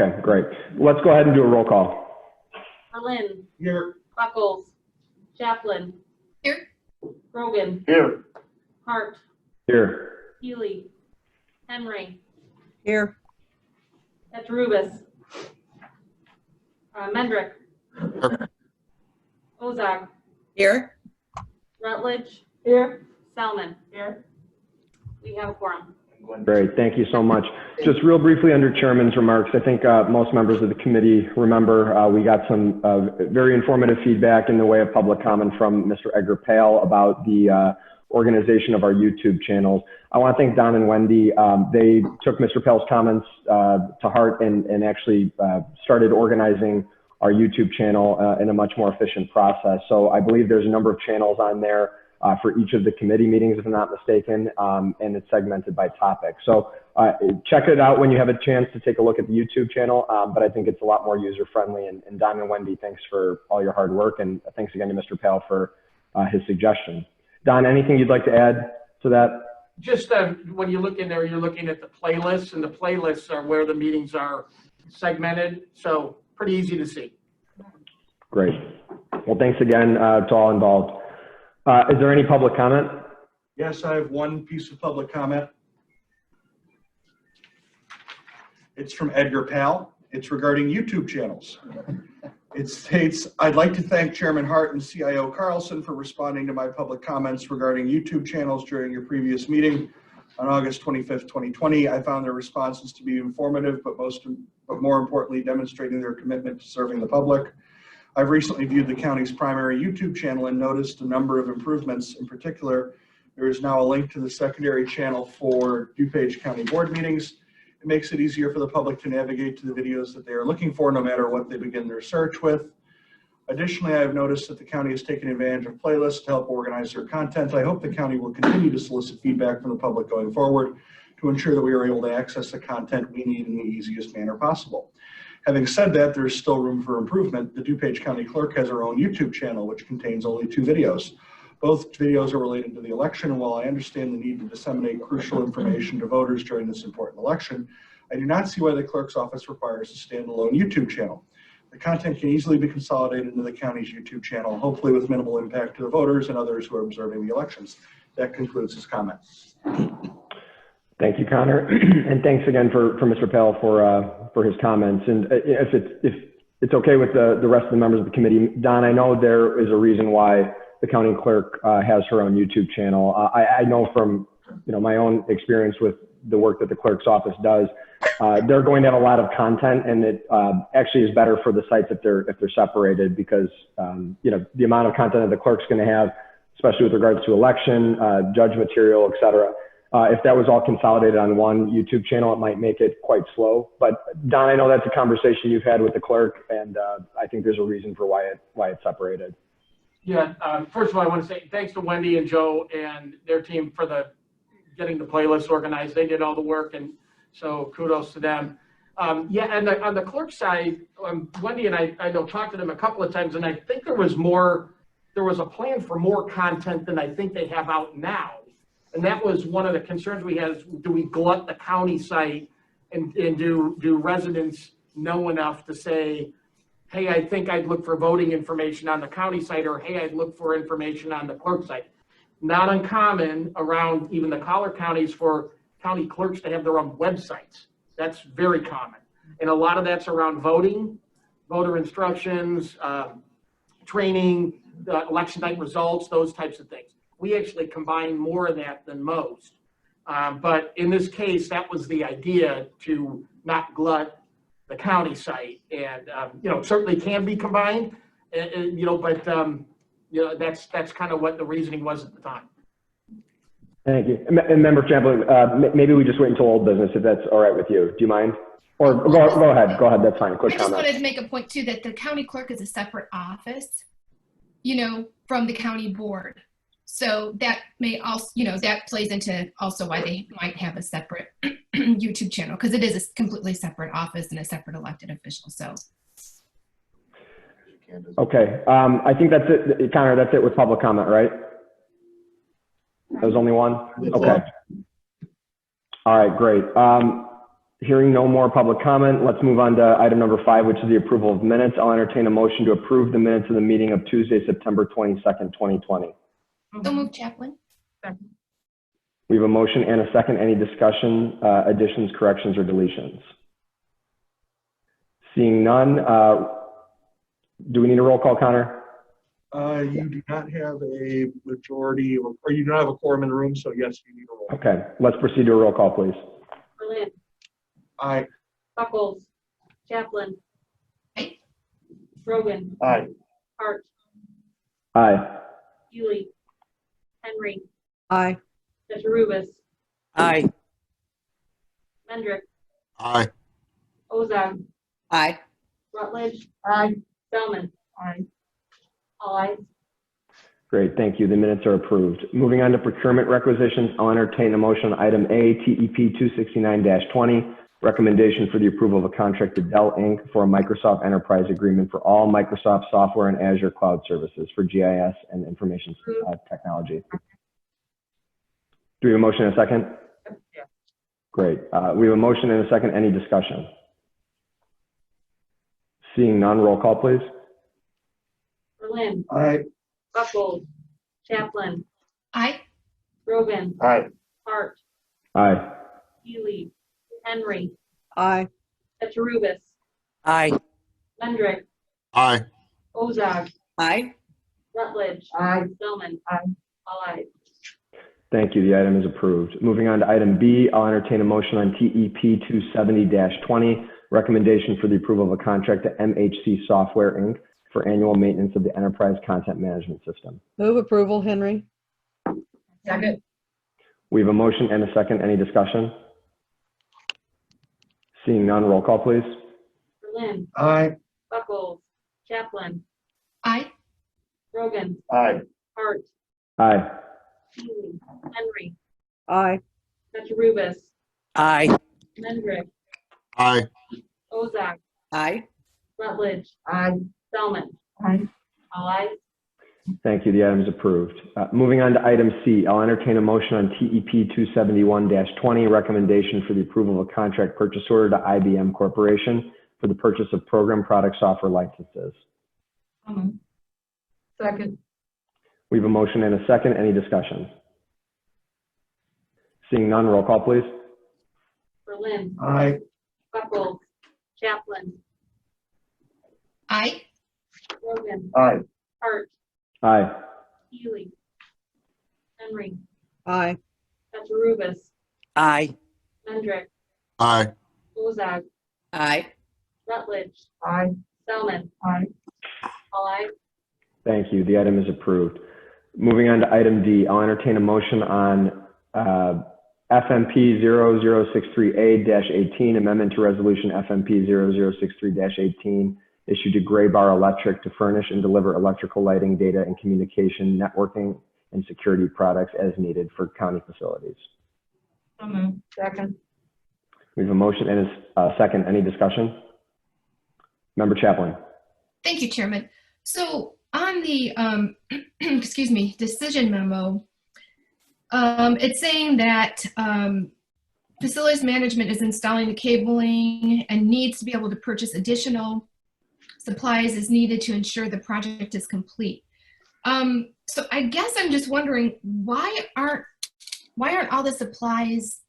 Okay, great. Let's go ahead and do a roll call. Berlin. Here. Buckles. Chaplin. Here. Grogan. Here. Hart. Here. Healy. Henry. Here. Petrubis. Mendrick. Ozog. Here. Rutledge. Here. Selman. Here. We have a quorum. Great, thank you so much. Just real briefly under Chairman's remarks, I think most members of the committee remember we got some very informative feedback in the way of public comment from Mr. Edgar Pale about the organization of our YouTube channels. I want to thank Don and Wendy. They took Mr. Pale's comments to heart and actually started organizing our YouTube channel in a much more efficient process. So I believe there's a number of channels on there for each of the committee meetings, if I'm not mistaken, and it's segmented by topic. So check it out when you have a chance to take a look at the YouTube channel, but I think it's a lot more user-friendly. And Don and Wendy, thanks for all your hard work, and thanks again to Mr. Pale for his suggestion. Don, anything you'd like to add to that? Just when you look in there, you're looking at the playlists, and the playlists are where the meetings are segmented, so pretty easy to see. Great. Well, thanks again to all involved. Is there any public comment? Yes, I have one piece of public comment. It's from Edgar Pal. It's regarding YouTube channels. It states, I'd like to thank Chairman Hart and CIO Carlson for responding to my public comments regarding YouTube channels during your previous meeting on August 25th, 2020. I found their responses to be informative, but more importantly, demonstrating their commitment to serving the public. I've recently viewed the county's primary YouTube channel and noticed a number of improvements. In particular, there is now a link to the secondary channel for DuPage County Board meetings. It makes it easier for the public to navigate to the videos that they are looking for, no matter what they begin their search with. Additionally, I have noticed that the county has taken advantage of playlists to help organize their content. I hope the county will continue to solicit feedback from the public going forward to ensure that we are able to access the content we need in the easiest manner possible. Having said that, there is still room for improvement. The DuPage County Clerk has her own YouTube channel, which contains only 2 videos. Both videos are related to the election, and while I understand the need to disseminate crucial information to voters during this important election, I do not see why the clerk's office requires a standalone YouTube channel. The content can easily be consolidated into the county's YouTube channel, hopefully with minimal impact to the voters and others who are observing the elections. That concludes his comment. Thank you, Connor, and thanks again for Mr. Pell for his comments. And if it's okay with the rest of the members of the committee, Don, I know there is a reason why the county clerk has her own YouTube channel. I know from my own experience with the work that the clerk's office does, they're going to have a lot of content, and it actually is better for the sites if they're separated, because the amount of content that the clerk's going to have, especially with regards to election, judge material, et cetera. If that was all consolidated on one YouTube channel, it might make it quite slow. But Don, I know that's a conversation you've had with the clerk, and I think there's a reason for why it's separated. Yeah, first of all, I want to say thanks to Wendy and Joe and their team for getting the playlist organized. They did all the work, and so kudos to them. Yeah, and on the clerk side, Wendy and I know talked to them a couple of times, and I think there was a plan for more content than I think they have out now. And that was one of the concerns we had, is do we glut the county site, and do residents know enough to say, hey, I think I'd look for voting information on the county site, or hey, I'd look for information on the clerk site. Not uncommon around even the collar counties for county clerks to have their own websites. That's very common. And a lot of that's around voting, voter instructions, training, election night results, those types of things. We actually combine more of that than most. But in this case, that was the idea, to not glut the county site. And, certainly can be combined, but that's kind of what the reasoning was at the time. Thank you. And Member Chaplin, maybe we just wait until old business, if that's all right with you. Do you mind? Or go ahead. Go ahead. That's fine. Quick comment. I just wanted to make a point too, that the county clerk is a separate office, from the county board. So that may also, that plays into also why they might have a separate YouTube channel, because it is a completely separate office and a separate elected official. So. Okay. I think that's it, Connor. That's it with public comment, right? There was only one? Okay. All right, great. Hearing no more public comment, let's move on to item number 5, which is the approval of minutes. I'll entertain a motion to approve the minutes of the meeting of Tuesday, September 22nd, 2020. So moved, Chaplin. We have a motion and a second. Any discussion, additions, corrections, or deletions? Seeing none, do we need a roll call, Connor? You do not have a majority, or you don't have a quorum in the room, so yes, you need a roll. Okay, let's proceed to a roll call, please. Berlin, Aye. Buckles, Chaplin. Aye. Rogan, Aye. Hart, Aye. Healy, Henry, Aye. Petrubis, Aye. Mendrick, Aye. Ozog, Aye. Rutledge, Aye. Spellman. Aye. All ayes. Great, thank you. The minutes are approved. Moving on to procurement requisitions, I'll entertain a motion on item A, TEP 269-20, recommendation for the approval of a contract to Dell Inc. for a Microsoft Enterprise Agreement for all Microsoft software and Azure cloud services for GIS and information technology. Do we have a motion and a second? Yeah. Great. We have a motion and a second. Any discussion? Seeing none, roll call, please. Berlin, Aye. Buckles, Chaplin, Aye. Rogan, Aye. Hart, Aye. Healy, Henry, Aye. Petrubis, Aye. Mendrick, Aye. Ozog, Aye. Rutledge, Aye. Spellman. Aye. All ayes. Thank you. The item is approved. Moving on to item B, I'll entertain a motion on TEP 270-20, recommendation for the approval of a contract to MHC Software Inc. for annual maintenance of the enterprise content management system. Move approval, Henry. Second. We have a motion and a second. Any discussion? Seeing none, roll call, please. Berlin, Aye. Buckles, Chaplin, Aye. Rogan, Aye. Hart, Aye. Healy, Henry, Aye. Petrubis, Aye. Mendrick, Aye. Ozog, Aye. Rutledge, Aye. Spellman. Aye. All ayes. Thank you. The item is approved. Moving on to item C, I'll entertain a motion on TEP 271-20, recommendation for the approval of a contract purchase order to IBM Corporation for the purchase of program product software licenses. Second. We have a motion and a second. Any discussion? Seeing none, roll call, please. Berlin, Aye. Buckles, Chaplin, Aye. Rogan, Aye. Hart, Aye. Healy, Henry, Aye. Petrubis, Aye. Mendrick, Aye. Ozog, Aye. Rutledge, Aye. Spellman. Aye. All ayes. Thank you. The item is approved. Moving on to item D, I'll entertain a motion on FMP 0063A-18, amendment to resolution FMP 0063-18, issued to Gray Bar Electric to furnish and deliver electrical lighting, data and communication, networking, and security products as needed for county facilities. Second. We have a motion and a second. Any discussion? Member Chaplin. Thank you, Chairman. So on the, excuse me, decision memo, it's saying that facilities management is installing the cabling and needs to be able to purchase additional supplies as needed to ensure the project is complete. So I guess I'm just wondering, why aren't all the supplies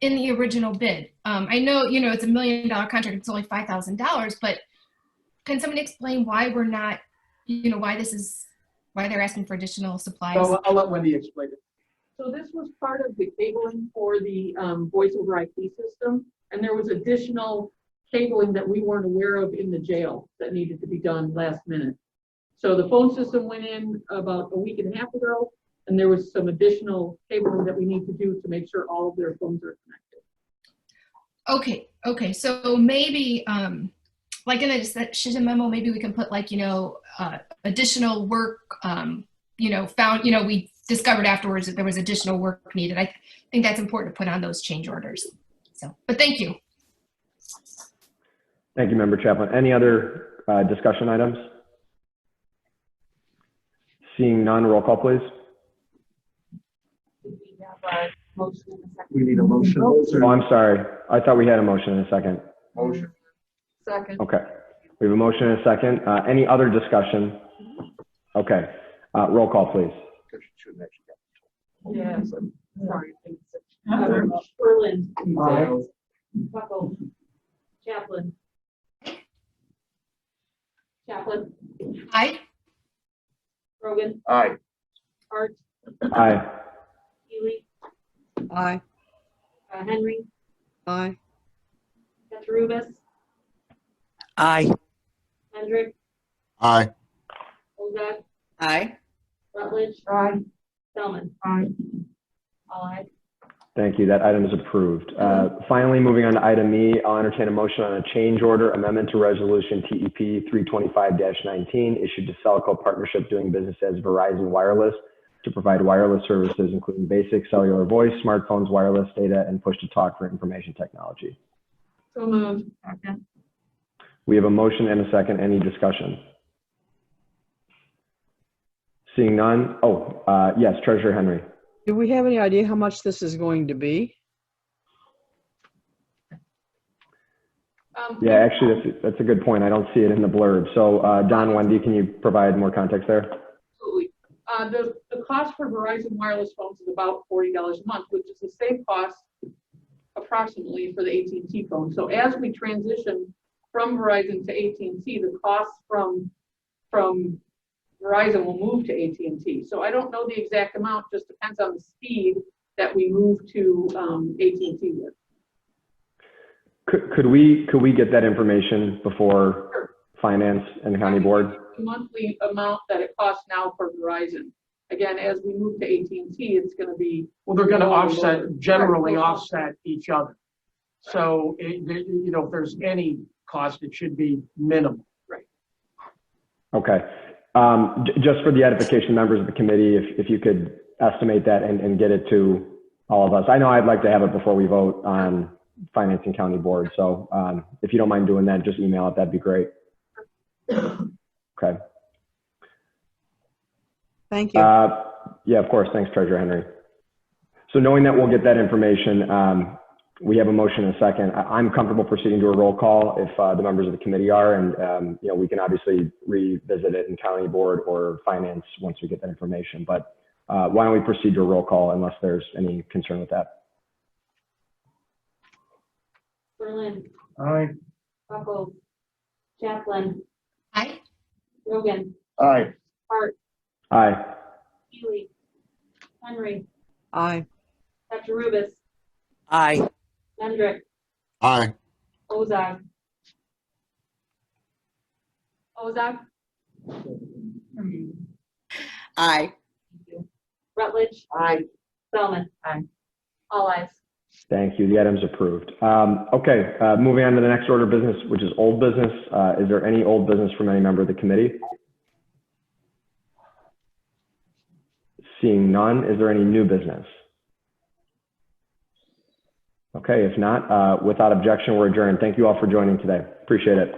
in the original bid? I know, it's $1 million contract, it's only $5,000, but can somebody explain why we're not, why they're asking for additional supplies? So I'll let Wendy explain it. So this was part of the cabling for the voice over IP system, and there was additional cabling that we weren't aware of in the jail that needed to be done last minute. So the phone system went in about a week and a half ago, and there was some additional cabling that we need to do to make sure all of their phones are connected. Okay, so maybe, like in a decision memo, maybe we can put additional work, we discovered afterwards that there was additional work needed. I think that's important to put on those change orders. So, but thank you. Thank you, Member Chaplin. Any other discussion items? Seeing none, roll call, please. We have Motion in a second. We need a motion. Oh, I'm sorry. I thought we had a motion in a second. Motion. Second. Okay. We have a motion and a second. Any other discussion? Okay. Roll call, please. Yeah, sorry. Berlin. Aye. Buckles. Chaplin. Chaplin. Aye. Rogan. Aye. Hart. Aye. Healy. Aye. Henry. Aye. Katarubis. Aye. Hendrick. Aye. Ozak. Aye. Rutledge. Aye. Spellman. Aye. All ayes. Thank you. That item is approved. Finally, moving on to item E, I'll entertain a motion on a change order amendment to resolution TEP 325-19 issued to Cellco Partnership doing business as Verizon Wireless to provide wireless services, including basic cellular voice, smartphones, wireless data, and push-to-talk for information technology. So moved. Second. We have a motion and a second. Any discussion? Seeing none. Oh, yes, Treasurer Henry. Do we have any idea how much this is going to be? Yeah, actually, that's a good point. I don't see it in the blurb. So, Don, Wendy, can you provide more context there? Absolutely. The cost for Verizon wireless phones is about $40 a month, which is the same cost approximately for the AT&T phone. So as we transition from Verizon to AT&T, the costs from Verizon will move to AT&T. So I don't know the exact amount, just depends on the speed that we move to AT&T with. Could we get that information before Sure. Finance and County Board? The monthly amount that it costs now for Verizon. Again, as we move to AT&T, it's going to be. Well, they're gonna lower. generally Right. offset each other. So, if there's any cost, it should be minimal. Okay. Just for the edification members of the committee, if you could estimate that and get it to all of us. I know I'd like to have it before we vote on Finance and County Board. So if you don't mind doing that, just email it. That'd be great. Okay. Thank you. Yeah, of course. Thanks, Treasurer Henry. So knowing that we'll get that information, we have a motion and a second. I'm comfortable proceeding to a roll call if the members of the committee are, and we can obviously revisit it in County Board or Finance once we get that information. But why don't we proceed to a roll call unless there's any concern with that? Berlin. Aye. Buckles. Chaplin. Aye. Rogan. Aye. Hart. Aye. Healy. Henry. Aye. Katarubis. Aye. Hendrick. Aye. Ozak. Aye. Rutledge. Aye. Spellman. Aye. All ayes. Thank you. The item's approved. Okay, moving on to the next order of business, which is old business. Is there any old business from any member of the committee? Seeing none, is there any new business? Okay, if not, without objection, we're adjourned. Thank you all for joining today. Appreciate it.